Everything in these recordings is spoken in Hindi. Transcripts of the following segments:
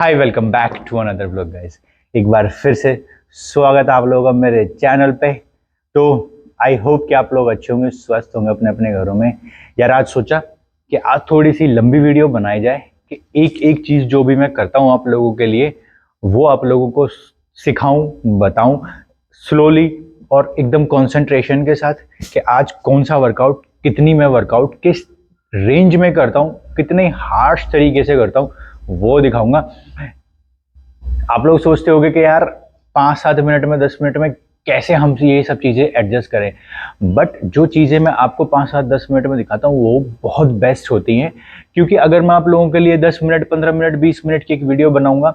Hi welcome back to another blog guys. एक बार फिर से स्वागत है आप लोगों का मेरे चैनल पे। तो आई होप कि आप लोग अच्छे होंगे, स्वस्थ होंगे अपने अपने घरों में। यार आज सोचा कि आज थोड़ी सी लंबी वीडियो बनाई जाए कि एक एक चीज़ जो भी मैं करता हूँ आप लोगों के लिए वो आप लोगों को सिखाऊं, बताऊं स्लोली और एकदम कंसंट्रेशन के साथ कि आज कौन सा वर्कआउट, कितनी मैं वर्कआउट किस रेंज में करता हूँ, कितने हार्श तरीके से करता हूँ वो दिखाऊंगा। आप लोग सोचते होंगे कि यार 5-7 मिनट में 10 मिनट में कैसे हम ये सब चीज़ें एडजस्ट करें, बट जो चीज़ें मैं आपको 5-7-10 मिनट में दिखाता हूँ वो बहुत बेस्ट होती हैं। क्योंकि अगर मैं आप लोगों के लिए 10 मिनट 15 मिनट 20 मिनट की एक वीडियो बनाऊंगा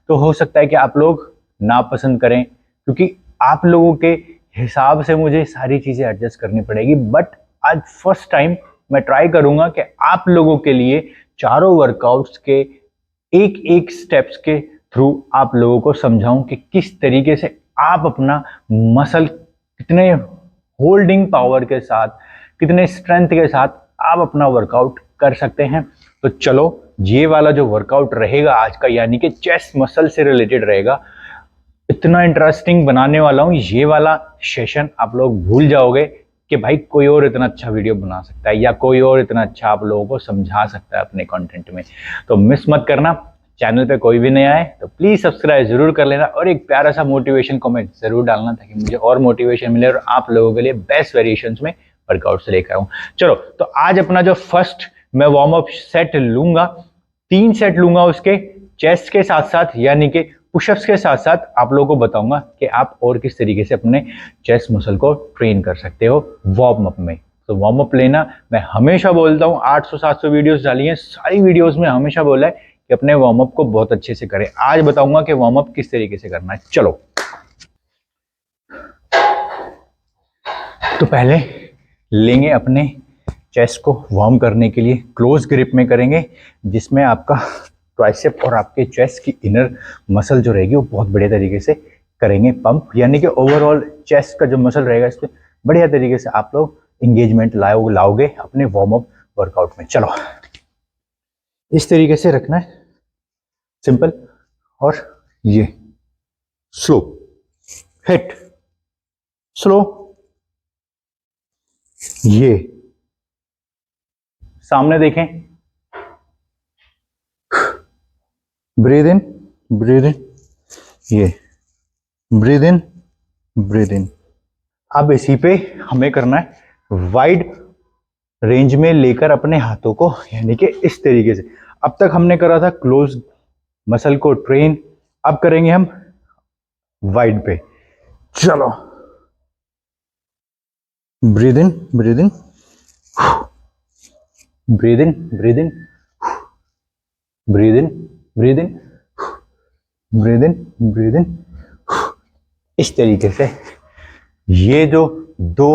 तो हो सकता है कि आप लोग ना पसंद करें, क्योंकि आप लोगों के हिसाब से मुझे सारी चीज़ें एडजस्ट करनी पड़ेगी। बट आज फर्स्ट टाइम मैं ट्राई करूंगा कि आप लोगों के लिए चारों वर्कआउट्स के एक एक स्टेप्स के थ्रू आप लोगों को समझाऊं कि किस तरीके से आप अपना मसल कितने होल्डिंग पावर के साथ, कितने स्ट्रेंथ के साथ आप अपना वर्कआउट कर सकते हैं। तो चलो ये वाला जो वर्कआउट रहेगा आज का, यानी कि चेस्ट मसल से रिलेटेड रहेगा, इतना इंटरेस्टिंग बनाने वाला हूं ये वाला सेशन। आप लोग भूल जाओगे कि भाई कोई और इतना अच्छा वीडियो बना सकता है या कोई और इतना अच्छा आप लोगों को समझा सकता है अपने कंटेंट में। तो मिस मत करना। चैनल पे कोई भी नया है तो प्लीज सब्सक्राइब जरूर कर लेना और एक प्यारा सा मोटिवेशन कमेंट जरूर डालना ताकि मुझे और मोटिवेशन मिले और आप लोगों के लिए बेस्ट वेरिएशंस में वर्कआउट से लेकर आऊं। चलो तो आज अपना जो फर्स्ट मैं वार्म अप सेट लूंगा, 3 सेट लूंगा उसके चेस्ट के साथ साथ, यानी कि पुशअप्स के साथ साथ आप लोगों को बताऊंगा कि आप और किस तरीके से अपने चेस्ट मसल को ट्रेन कर सकते हो वार्म अप में। तो वार्म अप लेना मैं हमेशा बोलता हूँ, 800-700 वीडियोस डाली हैं, सारी वीडियोस में हमेशा बोला है कि अपने वार्म अप को बहुत अच्छे से करें। आज बताऊंगा कि वार्म अप किस तरीके से करना है। चलो तो पहले लेंगे अपने चेस्ट को वार्म करने के लिए क्लोज ग्रिप में करेंगे, जिसमें आपका ट्राइसेप और आपके चेस्ट की इनर मसल जो रहेगी वो बहुत बढ़िया तरीके से करेंगे पंप, यानी कि ओवरऑल चेस्ट का जो मसल रहेगा इस पर बढ़िया तरीके से आप लोग इंगेजमेंट लाओगे अपने वार्म अप वर्कआउट में। चलो इस तरीके से रखना है, सिंपल, और ये स्लो हिट, स्लो, ये सामने देखें, ब्रीद इन, ये ब्रीद इन, ब्रीद इन। अब इसी पे हमें करना है वाइड रेंज में लेकर अपने हाथों को, यानी कि इस तरीके से। अब तक हमने करा था क्लोज मसल को ट्रेन, अब करेंगे हम वाइड पे। चलो breathe in, breathe in, breathe in, breathe in, breathe in, breathe in, breathe in, breathe in. इस तरीके से ये जो 2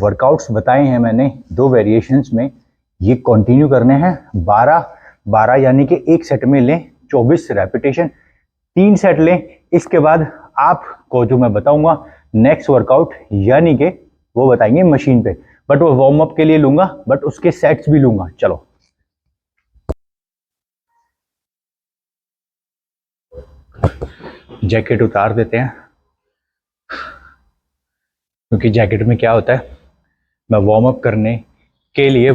वर्कआउट्स बताए हैं मैंने 2 वेरिएशंस में, ये कंटिन्यू करने हैं 12 यानी कि एक सेट में लें 24 रेपिटेशन, 3 सेट लें। इसके बाद आपको जो मैं बताऊंगा नेक्स्ट वर्कआउट, यानी कि वो बताएंगे मशीन पे, बट वो वार्म अप के लिए लूंगा, बट उसके सेट्स भी लूंगा। चलो जैकेट उतार देते हैं, क्योंकि जैकेट में क्या होता है, मैं वार्म करने के लिए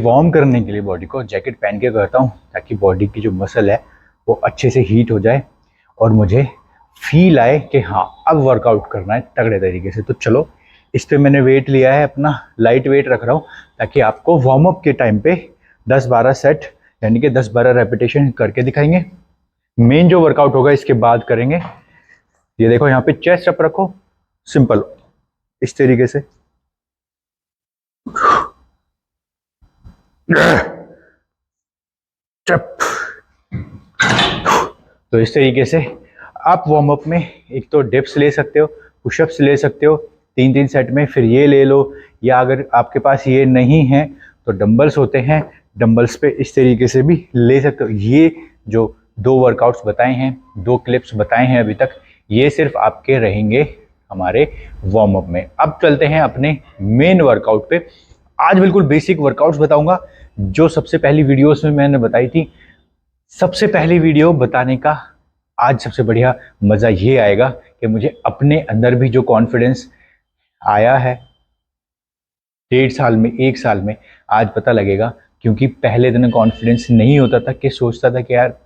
बॉडी को जैकेट पहन के करता हूँ ताकि बॉडी की जो मसल है वो अच्छे से हीट हो जाए और मुझे फील आए कि हाँ अब वर्कआउट करना है तगड़े तरीके से। तो चलो इस पे मैंने वेट लिया है, अपना लाइट वेट रख रहा हूँ ताकि आपको वार्म अप के टाइम पे 10-12 सेट यानी कि 10-12 रेपिटेशन करके दिखाएंगे। मेन जो वर्कआउट होगा इसके बाद करेंगे। ये देखो यहाँ पे चेस्ट अप रखो, सिंपल इस तरीके से, तो इस तरीके से आप वार्म अप में एक तो डिप्स ले सकते हो, पुशअप्स ले सकते हो 3-3 सेट में, फिर ये ले लो, या अगर आपके पास ये नहीं है तो डंबल्स होते हैं, डंबल्स पे इस तरीके से भी ले सकते हो। ये जो 2 वर्कआउट्स बताए हैं, 2 क्लिप्स बताए हैं अभी तक, ये सिर्फ आपके रहेंगे हमारे वार्म अप में। अब चलते हैं अपने मेन वर्कआउट पे। आज बिल्कुल बेसिक वर्कआउट्स बताऊंगा जो सबसे पहली वीडियोस में मैंने बताई थी। सबसे पहली वीडियो बताने का आज सबसे बढ़िया मज़ा ये आएगा कि मुझे अपने अंदर भी जो कॉन्फिडेंस आया है 1.5 साल में, 1 साल में, आज पता लगेगा। क्योंकि पहले इतना कॉन्फिडेंस नहीं होता था कि सोचता था कि यार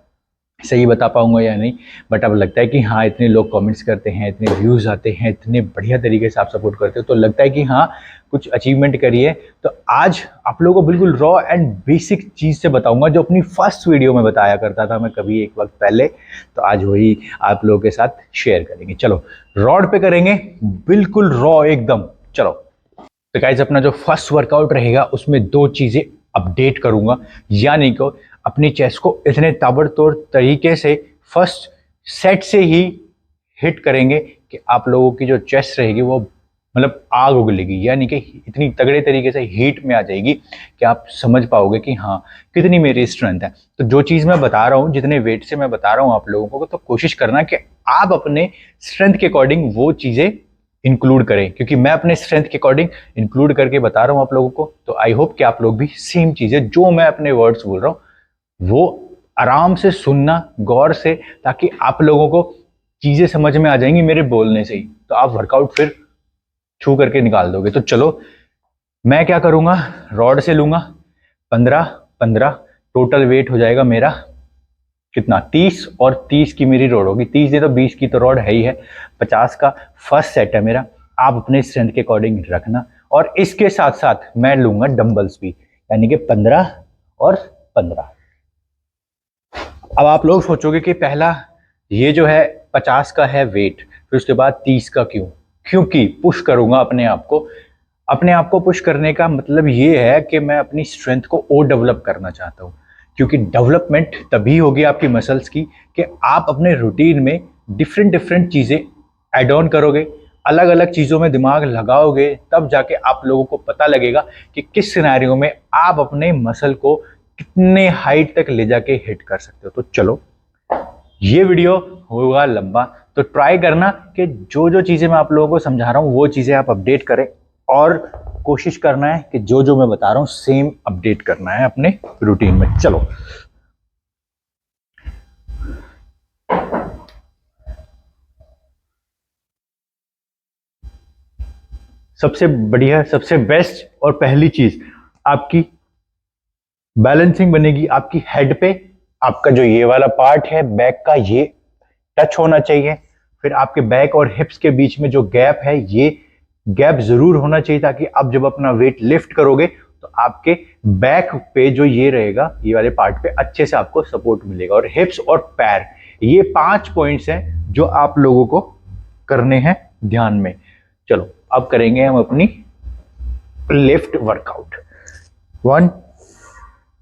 सही बता पाऊंगा या नहीं, बट अब लगता है कि हाँ इतने लोग कमेंट्स करते हैं, इतने व्यूज़ आते हैं, इतने बढ़िया तरीके से आप सपोर्ट करते हो, तो लगता है कि हाँ कुछ अचीवमेंट करिए। तो आज आप लोगों को बिल्कुल रॉ एंड बेसिक चीज़ से बताऊंगा जो अपनी फर्स्ट वीडियो में बताया करता था मैं कभी एक वक्त पहले, तो आज वही आप लोगों के साथ शेयर करेंगे। चलो रॉड पे करेंगे, बिल्कुल रॉ एकदम। चलो तो गाइस अपना जो फर्स्ट वर्कआउट रहेगा उसमें 2 चीज़ें अपडेट करूंगा, यानी कि अपनी चेस्ट को इतने ताबड़तोड़ तरीके से फर्स्ट सेट से ही हिट करेंगे कि आप लोगों की जो चेस्ट रहेगी वो मतलब आग उगलेगी, यानी कि इतनी तगड़े तरीके से हीट में आ जाएगी कि आप समझ पाओगे कि हाँ कितनी मेरी स्ट्रेंथ है। तो जो चीज़ मैं बता रहा हूँ, जितने वेट से मैं बता रहा हूँ आप लोगों को, तो कोशिश करना कि आप अपने स्ट्रेंथ के अकॉर्डिंग वो चीज़ें इंक्लूड करें, क्योंकि मैं अपने स्ट्रेंथ के अकॉर्डिंग इंक्लूड करके बता रहा हूँ आप लोगों को। तो आई होप कि आप लोग भी सेम चीज़ें जो मैं अपने वर्ड्स बोल रहा हूँ वो आराम से सुनना गौर से, ताकि आप लोगों को चीज़ें समझ में आ जाएंगी मेरे बोलने से ही, तो आप वर्कआउट फिर छू करके निकाल दोगे। तो चलो मैं क्या करूँगा, रॉड से लूँगा 15-15, टोटल वेट हो जाएगा मेरा कितना 30, और 30 की मेरी रॉड होगी, 30 नहीं तो 20 की तो रॉड है ही है, 50 का फर्स्ट सेट है मेरा। आप अपने स्ट्रेंथ के अकॉर्डिंग रखना, और इसके साथ साथ मैं लूंगा डंबल्स भी, यानी कि 15 और 15। अब आप लोग सोचोगे कि पहला ये जो है 50 का है वेट, फिर उसके बाद 30 का क्यों? क्योंकि पुश करूंगा अपने आप को। अपने आप को पुश करने का मतलब ये है कि मैं अपनी स्ट्रेंथ को और डेवलप करना चाहता हूँ, क्योंकि डेवलपमेंट तभी होगी आपकी मसल्स की कि आप अपने रूटीन में डिफरेंट डिफरेंट चीज़ें ऐड ऑन करोगे, अलग अलग चीज़ों में दिमाग लगाओगे, तब जाके आप लोगों को पता लगेगा कि किस सिनेरियो में आप अपने मसल को कितने हाइट तक ले जाके हिट कर सकते हो। तो चलो ये वीडियो होगा लंबा, तो ट्राई करना कि जो जो चीज़ें मैं आप लोगों को समझा रहा हूँ वो चीज़ें आप अपडेट करें, और कोशिश करना है कि जो जो मैं बता रहा हूँ सेम अपडेट करना है अपने रूटीन में। चलो सबसे बढ़िया, सबसे बेस्ट और पहली चीज आपकी बैलेंसिंग बनेगी आपकी हेड पे। आपका जो ये वाला पार्ट है बैक का, ये टच होना चाहिए। फिर आपके बैक और हिप्स के बीच में जो गैप है, ये गैप जरूर होना चाहिए, ताकि आप जब अपना वेट लिफ्ट करोगे तो आपके बैक पे जो ये रहेगा, ये वाले पार्ट पे अच्छे से आपको सपोर्ट मिलेगा। और हिप्स और पैर, ये 5 पॉइंट्स हैं जो आप लोगों को करने हैं ध्यान में। चलो अब करेंगे हम अपनी लिफ्ट वर्कआउट। 1,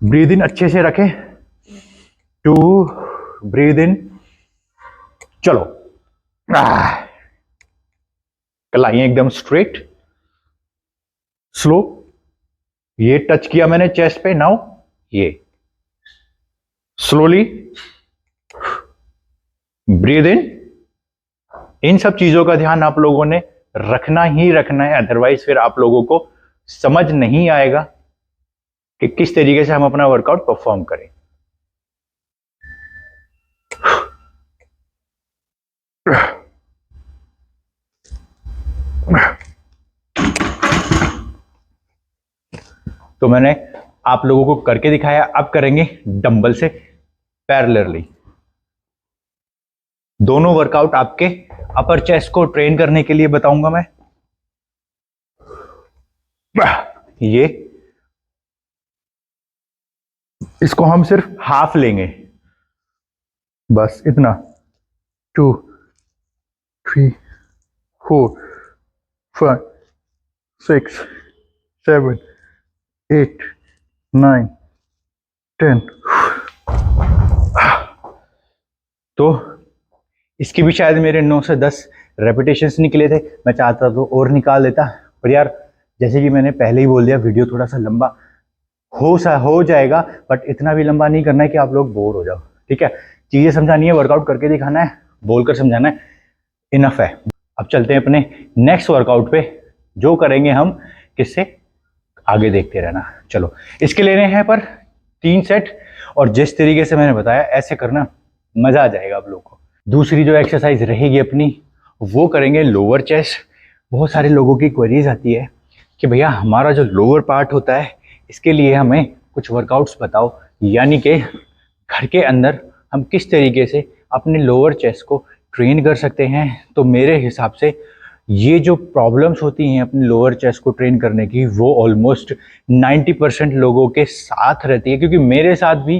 ब्रीद इन अच्छे से रखें, 2, ब्रीद इन, चलो कलाइए एकदम स्ट्रेट, स्लो। ये टच किया मैंने चेस्ट पे, नाउ ये स्लोली ब्रीद इन। इन सब चीजों का ध्यान आप लोगों ने रखना ही रखना है, अदरवाइज फिर आप लोगों को समझ नहीं आएगा कि किस तरीके से हम अपना वर्कआउट परफॉर्म करें। तो मैंने आप लोगों को करके दिखाया, अब करेंगे डंबल से पैरेलली। दोनों वर्कआउट आपके अपर चेस्ट को ट्रेन करने के लिए बताऊंगा मैं। ये इसको हम सिर्फ हाफ लेंगे, बस इतना। 2, 3, 4, 5, 6, 7, 8, 9, 10। तो इसकी भी शायद मेरे 9 से 10 रेपिटेशंस निकले थे, मैं चाहता तो और निकाल देता, पर यार जैसे कि मैंने पहले ही बोल दिया वीडियो थोड़ा सा लंबा हो जाएगा, बट इतना भी लंबा नहीं करना है कि आप लोग बोर हो जाओ। ठीक है, चीज़ें समझानी है, वर्कआउट करके दिखाना है, बोलकर समझाना है, इनफ है। अब चलते हैं अपने नेक्स्ट वर्कआउट पे, जो करेंगे हम किससे, आगे देखते रहना। चलो इसके लेने हैं पर 3 सेट, और जिस तरीके से मैंने बताया ऐसे करना, मजा आ जाएगा आप लोग को। दूसरी जो एक्सरसाइज रहेगी अपनी वो करेंगे लोअर चेस्ट। बहुत सारे लोगों की क्वेरीज आती है कि भैया हमारा जो लोअर पार्ट होता है इसके लिए हमें कुछ वर्कआउट्स बताओ, यानी कि घर के अंदर हम किस तरीके से अपने लोअर चेस्ट को ट्रेन कर सकते हैं। तो मेरे हिसाब से ये जो प्रॉब्लम्स होती हैं अपने लोअर चेस्ट को ट्रेन करने की वो ऑलमोस्ट 90% लोगों के साथ रहती है, क्योंकि मेरे साथ भी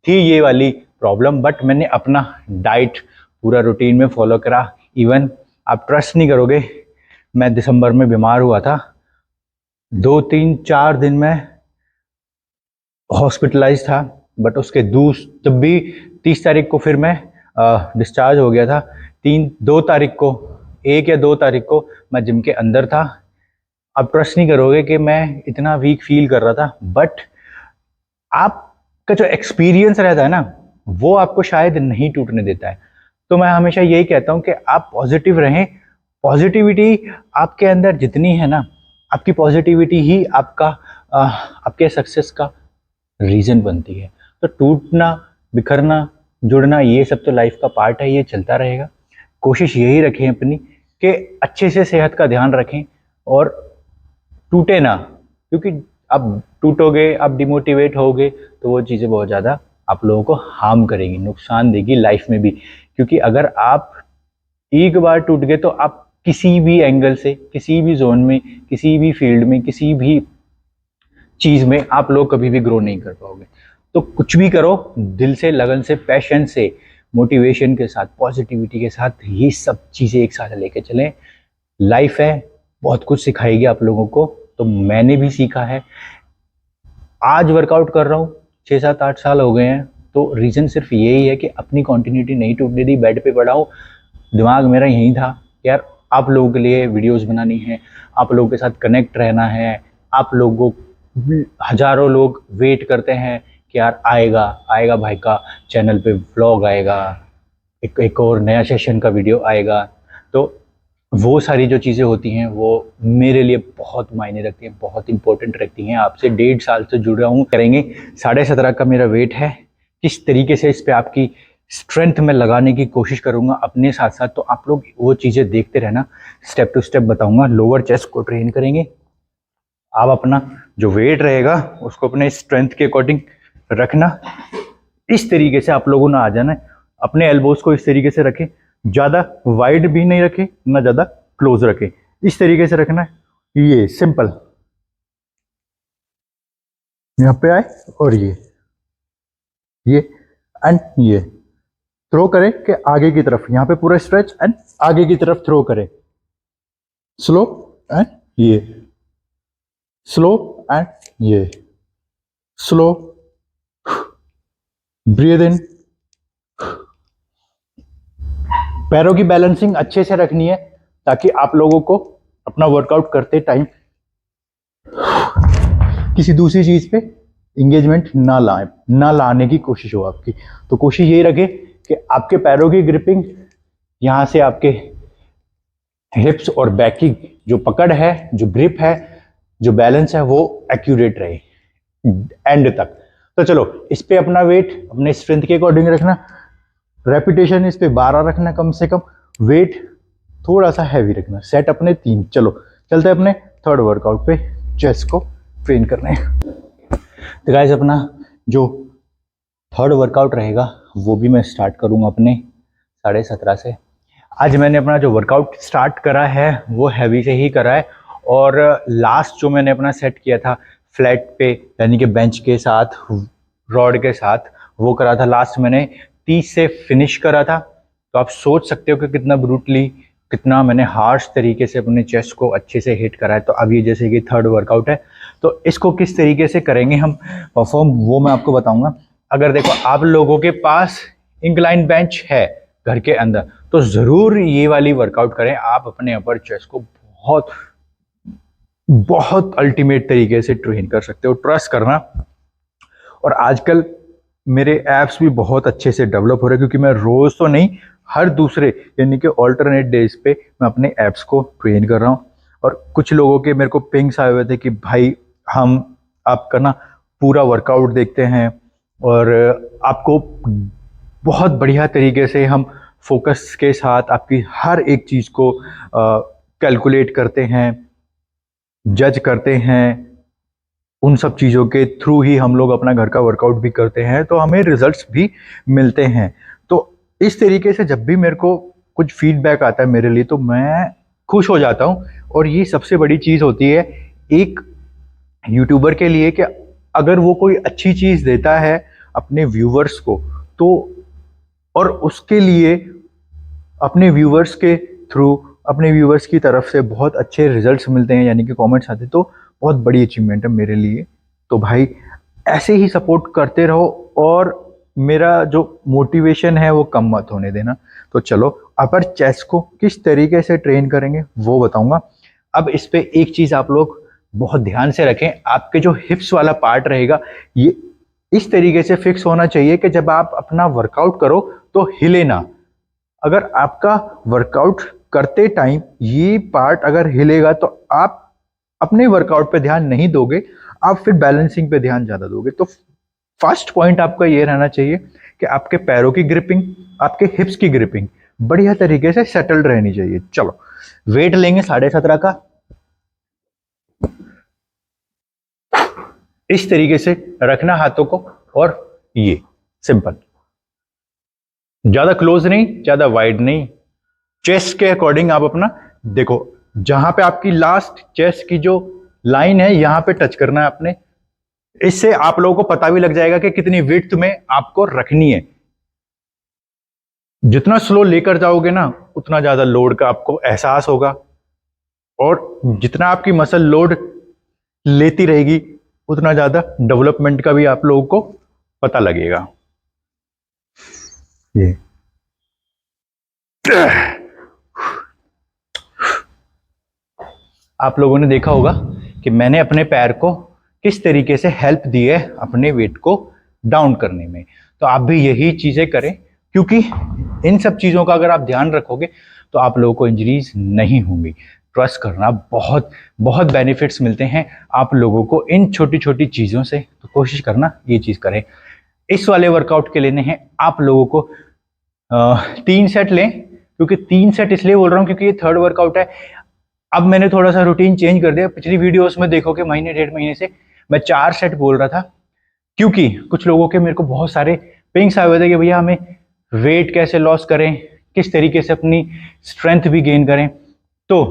थी ये वाली प्रॉब्लम, बट मैंने अपना डाइट पूरा रूटीन में फॉलो करा। इवन आप ट्रस्ट नहीं करोगे, मैं दिसंबर में बीमार हुआ था, 2 3 4 दिन में हॉस्पिटलाइज था, बट उसके तब भी 30 तारीख को फिर मैं डिस्चार्ज हो गया था। 2 तारीख को, 1 या 2 तारीख को मैं जिम के अंदर था। आप ट्रस्ट नहीं करोगे कि मैं इतना वीक फील कर रहा था, बट आपका जो एक्सपीरियंस रहता है ना वो आपको शायद नहीं टूटने देता है। तो मैं हमेशा यही कहता हूँ कि आप पॉजिटिव रहें। पॉजिटिविटी आपके अंदर जितनी है ना, आपकी पॉजिटिविटी ही आपके सक्सेस का रीज़न बनती है। तो टूटना, बिखरना, जुड़ना, ये सब तो लाइफ का पार्ट है, ये चलता रहेगा। कोशिश यही रखें अपनी कि अच्छे से सेहत का ध्यान रखें और टूटे ना, क्योंकि अब टूटोगे, आप डिमोटिवेट होगे तो वो चीज़ें बहुत ज़्यादा आप लोगों को हार्म करेंगी, नुकसान देगी लाइफ में भी। क्योंकि अगर आप एक बार टूट गए तो आप किसी भी एंगल से, किसी भी जोन में, किसी भी फील्ड में, किसी भी चीज़ में आप लोग कभी भी ग्रो नहीं कर पाओगे। तो कुछ भी करो दिल से, लगन से, पैशन से, मोटिवेशन के साथ, पॉजिटिविटी के साथ, ये सब चीज़ें एक साथ लेके चलें। लाइफ है, बहुत कुछ सिखाएगी आप लोगों को। तो मैंने भी सीखा है। आज वर्कआउट कर रहा हूँ, 6 7 8 साल हो गए हैं, तो रीज़न सिर्फ यही है कि अपनी कंटिन्यूटी नहीं टूटने दी। बेड पे पड़ा हूँ, दिमाग मेरा यही था यार आप लोगों के लिए वीडियोस बनानी है, आप लोगों के साथ कनेक्ट रहना है। आप लोगों, हज़ारों लोग वेट करते हैं कि यार आएगा आएगा भाई का चैनल पे व्लॉग आएगा, एक और नया सेशन का वीडियो आएगा। तो वो सारी जो चीज़ें होती हैं वो मेरे लिए बहुत मायने रखती हैं, बहुत इंपॉर्टेंट रखती हैं। आपसे 1.5 साल से जुड़ा हूँ। करेंगे 17.5 का मेरा वेट है, किस तरीके से इस पे आपकी स्ट्रेंथ में लगाने की कोशिश करूँगा अपने साथ साथ। तो आप लोग वो चीज़ें देखते रहना, स्टेप टू स्टेप बताऊँगा। लोअर चेस्ट को ट्रेन करेंगे, आप अपना जो वेट रहेगा उसको अपने स्ट्रेंथ के अकॉर्डिंग रखना। इस तरीके से आप लोगों ने आ जाना है। अपने एल्बोज को इस तरीके से रखें, ज़्यादा वाइड भी नहीं रखें ना ज़्यादा क्लोज रखें, इस तरीके से रखना है। ये सिंपल, यहाँ पे आए और ये एंड ये थ्रो करें कि आगे की तरफ, यहाँ पे पूरा स्ट्रेच एंड आगे की तरफ थ्रो करें। स्लो एंड ये, स्लो एंड ये, स्लो, ब्रीथ इन। पैरों की बैलेंसिंग अच्छे से रखनी है ताकि आप लोगों को अपना वर्कआउट करते टाइम किसी दूसरी चीज पे इंगेजमेंट ना लाने की कोशिश हो आपकी। तो कोशिश यही रखे कि आपके पैरों की ग्रिपिंग, यहाँ से आपके हिप्स और बैक की जो पकड़ है, जो ग्रिप है, जो बैलेंस है, वो एक्यूरेट रहे एंड तक। तो चलो इस पे अपना वेट अपने स्ट्रेंथ के अकॉर्डिंग रखना, रेपिटेशन इस पे 12 रखना कम से कम, वेट थोड़ा सा हैवी रखना, सेट अपने 3। चलो चलते हैं अपने थर्ड वर्कआउट पे, चेस्ट को ट्रेन करने। तो गाइस अपना जो थर्ड वर्कआउट रहेगा वो भी मैं स्टार्ट करूँगा अपने 17.5 से। आज मैंने अपना जो वर्कआउट स्टार्ट करा है वो हैवी से ही करा है, और लास्ट जो मैंने अपना सेट किया था फ्लैट पे, यानी कि बेंच के साथ, रॉड के साथ, वो करा था लास्ट मैंने 30 से फिनिश करा था। तो आप सोच सकते हो कि कितना ब्रूटली, कितना मैंने हार्श तरीके से अपने चेस्ट को अच्छे से हिट करा है। तो अब ये जैसे कि थर्ड वर्कआउट है, तो इसको किस तरीके से करेंगे हम परफॉर्म, वो मैं आपको बताऊंगा। अगर देखो आप लोगों के पास इंक्लाइन बेंच है घर के अंदर, तो ज़रूर ये वाली वर्कआउट करें। आप अपने अपर चेस्ट को बहुत बहुत अल्टीमेट तरीके से ट्रेन कर सकते हो, ट्रस्ट करना। और आजकल मेरे एप्स भी बहुत अच्छे से डेवलप हो रहे हैं, क्योंकि मैं रोज़ तो नहीं, हर दूसरे यानी कि ऑल्टरनेट डेज पे मैं अपने ऐप्स को ट्रेन कर रहा हूँ। और कुछ लोगों के मेरे को पिंग्स आए हुए थे कि भाई हम आपका ना पूरा वर्कआउट देखते हैं और आपको बहुत बढ़िया तरीके से हम फोकस के साथ आपकी हर एक चीज़ को कैलकुलेट करते हैं, जज करते हैं, उन सब चीज़ों के थ्रू ही हम लोग अपना घर का वर्कआउट भी करते हैं, तो हमें रिजल्ट्स भी मिलते हैं। तो इस तरीके से जब भी मेरे को कुछ फीडबैक आता है मेरे लिए, तो मैं खुश हो जाता हूँ। और ये सबसे बड़ी चीज़ होती है एक यूट्यूबर के लिए कि अगर वो कोई अच्छी चीज़ देता है अपने व्यूवर्स को, तो और उसके लिए अपने व्यूवर्स के थ्रू, अपने व्यूवर्स की तरफ से बहुत अच्छे रिजल्ट्स मिलते हैं, यानी कि कमेंट्स आते हैं, तो बहुत बड़ी अचीवमेंट है मेरे लिए। तो भाई ऐसे ही सपोर्ट करते रहो और मेरा जो मोटिवेशन है वो कम मत होने देना। तो चलो अपर चेस्ट को किस तरीके से ट्रेन करेंगे वो बताऊंगा। अब इस पे एक चीज़ आप लोग बहुत ध्यान से रखें, आपके जो हिप्स वाला पार्ट रहेगा ये इस तरीके से फिक्स होना चाहिए कि जब आप अपना वर्कआउट करो तो हिले ना। अगर आपका वर्कआउट करते टाइम ये पार्ट अगर हिलेगा तो आप अपने वर्कआउट पे ध्यान नहीं दोगे, आप फिर बैलेंसिंग पे ध्यान ज़्यादा दोगे। तो फर्स्ट पॉइंट आपका ये रहना चाहिए कि आपके पैरों की ग्रिपिंग, आपके हिप्स की ग्रिपिंग बढ़िया तरीके से सेटल्ड रहनी चाहिए। चलो वेट लेंगे 17.5 का, इस तरीके से रखना हाथों को, और ये सिंपल, ज्यादा क्लोज नहीं, ज्यादा वाइड नहीं, चेस्ट के अकॉर्डिंग आप अपना देखो, जहां पे आपकी लास्ट चेस्ट की जो लाइन है यहां पे टच करना है आपने। इससे आप लोगों को पता भी लग जाएगा कि कितनी विड्थ में आपको रखनी है। जितना स्लो लेकर जाओगे ना उतना ज्यादा लोड का आपको एहसास होगा, और जितना आपकी मसल लोड लेती रहेगी उतना ज्यादा डेवलपमेंट का भी आप लोगों को पता लगेगा। ये आप लोगों ने देखा होगा कि मैंने अपने पैर को किस तरीके से हेल्प दी है अपने वेट को डाउन करने में। तो आप भी यही चीजें करें, क्योंकि इन सब चीजों का अगर आप ध्यान रखोगे तो आप लोगों को इंजरीज नहीं होंगी। ट्रस्ट करना, बहुत बहुत बेनिफिट्स मिलते हैं आप लोगों को इन छोटी छोटी चीज़ों से। तो कोशिश करना ये चीज़ करें। इस वाले वर्कआउट के लेने हैं आप लोगों को 3 सेट लें, क्योंकि 3 सेट इसलिए बोल रहा हूँ क्योंकि ये थर्ड वर्कआउट है। अब मैंने थोड़ा सा रूटीन चेंज कर दिया। पिछली वीडियोस में देखो कि महीने 1.5 महीने से मैं 4 सेट बोल रहा था, क्योंकि कुछ लोगों के मेरे को बहुत सारे पिंग्स आए हुए थे कि भैया हमें वेट कैसे लॉस करें, किस तरीके से अपनी स्ट्रेंथ भी गेन करें। तो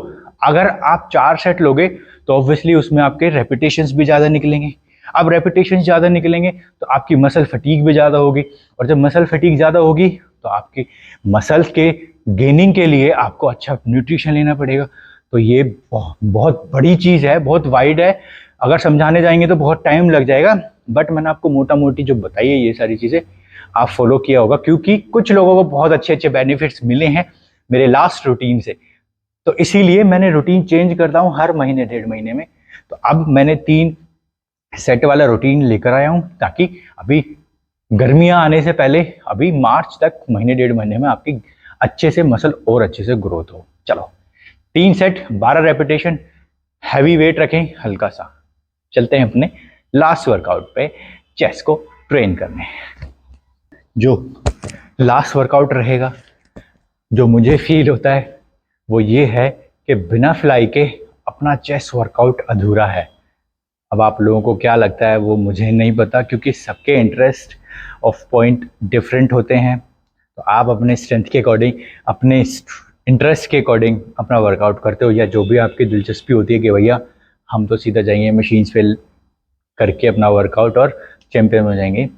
अगर आप 4 सेट लोगे तो ऑब्वियसली उसमें आपके रेपिटेशंस भी ज़्यादा निकलेंगे। अब रेपिटेशन ज़्यादा निकलेंगे तो आपकी मसल फटीग भी ज़्यादा होगी, और जब मसल फटीग ज़्यादा होगी तो आपकी मसल्स के गेनिंग के लिए आपको अच्छा न्यूट्रिशन लेना पड़ेगा। तो ये बहुत बड़ी चीज़ है, बहुत वाइड है, अगर समझाने जाएंगे तो बहुत टाइम लग जाएगा। बट मैंने आपको मोटा मोटी जो बताई है ये सारी चीज़ें आप फॉलो किया होगा, क्योंकि कुछ लोगों को बहुत अच्छे अच्छे बेनिफिट्स मिले हैं मेरे लास्ट रूटीन से। तो इसीलिए मैंने रूटीन चेंज करता हूँ हर महीने 1.5 महीने में। तो अब मैंने 3 सेट वाला रूटीन लेकर आया हूँ, ताकि अभी गर्मियाँ आने से पहले, अभी मार्च तक, महीने 1.5 महीने में आपकी अच्छे से मसल और अच्छे से ग्रोथ हो। चलो 3 सेट 12 रेपिटेशन, हैवी वेट रखें हल्का सा। चलते हैं अपने लास्ट वर्कआउट पे, चेस्ट को ट्रेन करने। जो लास्ट वर्कआउट रहेगा, जो मुझे फील होता है वो ये है कि बिना फ्लाई के अपना चेस्ट वर्कआउट अधूरा है। अब आप लोगों को क्या लगता है वो मुझे नहीं पता, क्योंकि सबके इंटरेस्ट ऑफ पॉइंट डिफरेंट होते हैं। तो आप अपने स्ट्रेंथ के अकॉर्डिंग, अपने इंटरेस्ट के अकॉर्डिंग अपना वर्कआउट करते हो, या जो भी आपकी दिलचस्पी होती है कि भैया हम तो सीधा जाएंगे मशीन्स पे करके अपना वर्कआउट और चैंपियन हो जाएंगे।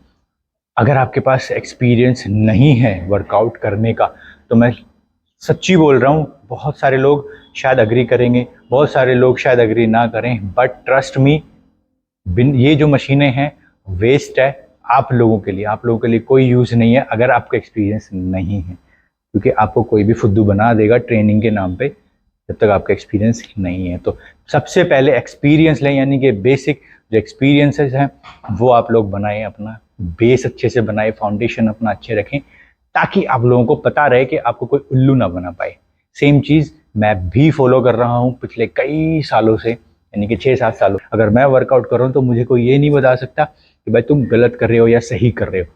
अगर आपके पास एक्सपीरियंस नहीं है वर्कआउट करने का, तो मैं सच्ची बोल रहा हूँ, बहुत सारे लोग शायद अग्री करेंगे, बहुत सारे लोग शायद अग्री ना करें, बट ट्रस्ट मी, ये जो मशीनें हैं वेस्ट है आप लोगों के लिए। आप लोगों के लिए कोई यूज़ नहीं है अगर आपका एक्सपीरियंस नहीं है, क्योंकि आपको कोई भी फुद्दू बना देगा ट्रेनिंग के नाम पे जब तक आपका एक्सपीरियंस नहीं है। तो सबसे पहले एक्सपीरियंस लें, यानी कि बेसिक जो एक्सपीरियंसेस हैं वो आप लोग बनाएं, अपना बेस अच्छे से बनाएं, फाउंडेशन अपना अच्छे रखें, ताकि आप लोगों को पता रहे कि आपको कोई उल्लू ना बना पाए। सेम चीज़ मैं भी फॉलो कर रहा हूँ पिछले कई सालों से, यानी कि 6-7 सालों। अगर मैं वर्कआउट कर रहा हूँ तो मुझे कोई ये नहीं बता सकता कि भाई तुम गलत कर रहे हो या सही कर रहे हो।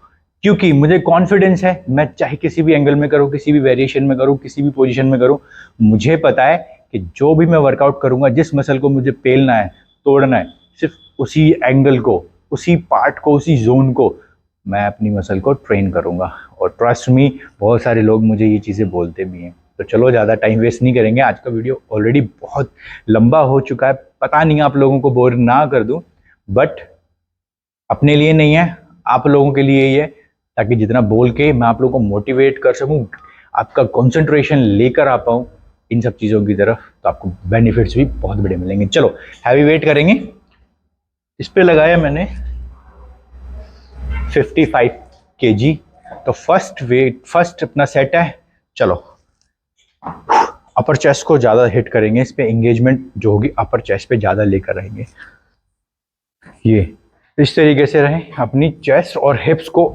क्योंकि मुझे कॉन्फिडेंस है, मैं चाहे किसी भी एंगल में करूँ, किसी भी वेरिएशन में करूँ, किसी भी पोजीशन में करूँ, मुझे पता है कि जो भी मैं वर्कआउट करूँगा, जिस मसल को मुझे पेलना है, तोड़ना है, सिर्फ उसी एंगल को, उसी पार्ट को, उसी जोन को मैं अपनी मसल को ट्रेन करूँगा। और ट्रस्ट मी, बहुत सारे लोग मुझे ये चीज़ें बोलते भी हैं। तो चलो ज़्यादा टाइम वेस्ट नहीं करेंगे, आज का वीडियो ऑलरेडी बहुत लंबा हो चुका है, पता नहीं आप लोगों को बोर ना कर दूँ, बट अपने लिए नहीं है, आप लोगों के लिए ही है, ताकि जितना बोल के मैं आप लोगों को मोटिवेट कर सकूं, आपका कंसंट्रेशन लेकर आ पाऊं इन सब चीज़ों की तरफ, तो आपको बेनिफिट्स भी बहुत बड़े मिलेंगे। चलो हैवी वेट करेंगे। इस पे लगाया मैंने 55 kg। तो फर्स्ट अपना सेट है। चलो अपर चेस्ट को ज़्यादा हिट करेंगे, इस पे एंगेजमेंट जो होगी अपर चेस्ट पे ज़्यादा लेकर रहेंगे। ये इस तरीके से रहे, अपनी चेस्ट और हिप्स को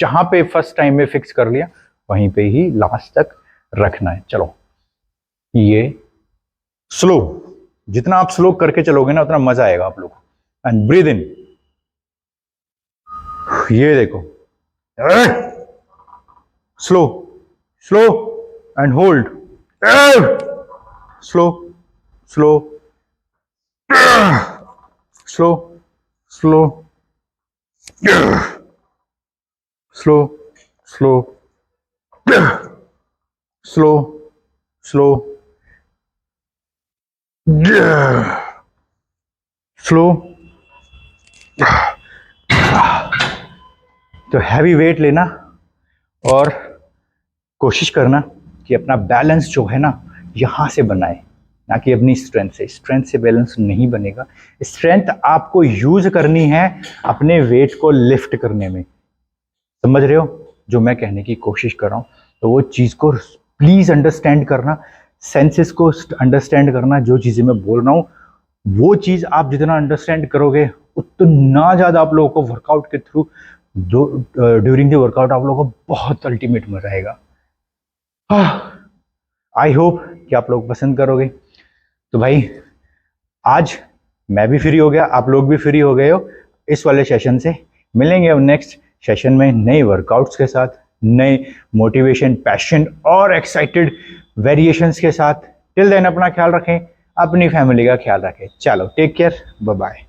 जहां पे फर्स्ट टाइम में फिक्स कर लिया वहीं पे ही लास्ट तक रखना है। चलो ये स्लो, जितना आप स्लो करके चलोगे ना उतना मजा आएगा आप लोग को। एंड ब्रीद इन, ये देखो, slow slow and hold, slow slow slow slow slow slow slow slow slow. तो हैवी वेट लेना और कोशिश करना कि अपना बैलेंस जो है ना यहाँ से बनाए, ना कि अपनी स्ट्रेंथ से। स्ट्रेंथ से बैलेंस नहीं बनेगा। स्ट्रेंथ आपको यूज करनी है अपने वेट को लिफ्ट करने में। समझ रहे हो जो मैं कहने की कोशिश कर रहा हूँ? तो वो चीज़ को प्लीज़ अंडरस्टैंड करना, सेंसेस को अंडरस्टैंड करना। जो चीज़ें मैं बोल रहा हूँ वो चीज़ आप जितना अंडरस्टैंड करोगे उतना ज़्यादा आप लोगों को वर्कआउट के थ्रू ड्यूरिंग द वर्कआउट आप लोगों को बहुत अल्टीमेट मजा आएगा। आई होप कि आप लोग पसंद करोगे। तो भाई आज मैं भी फ्री हो गया, आप लोग भी फ्री हो गए हो इस वाले सेशन से। मिलेंगे अब नेक्स्ट सेशन में नए वर्कआउट्स के साथ, नए मोटिवेशन, पैशन और एक्साइटेड वेरिएशंस के साथ। टिल देन अपना ख्याल रखें, अपनी फैमिली का ख्याल रखें। चलो टेक केयर, बाय बाय।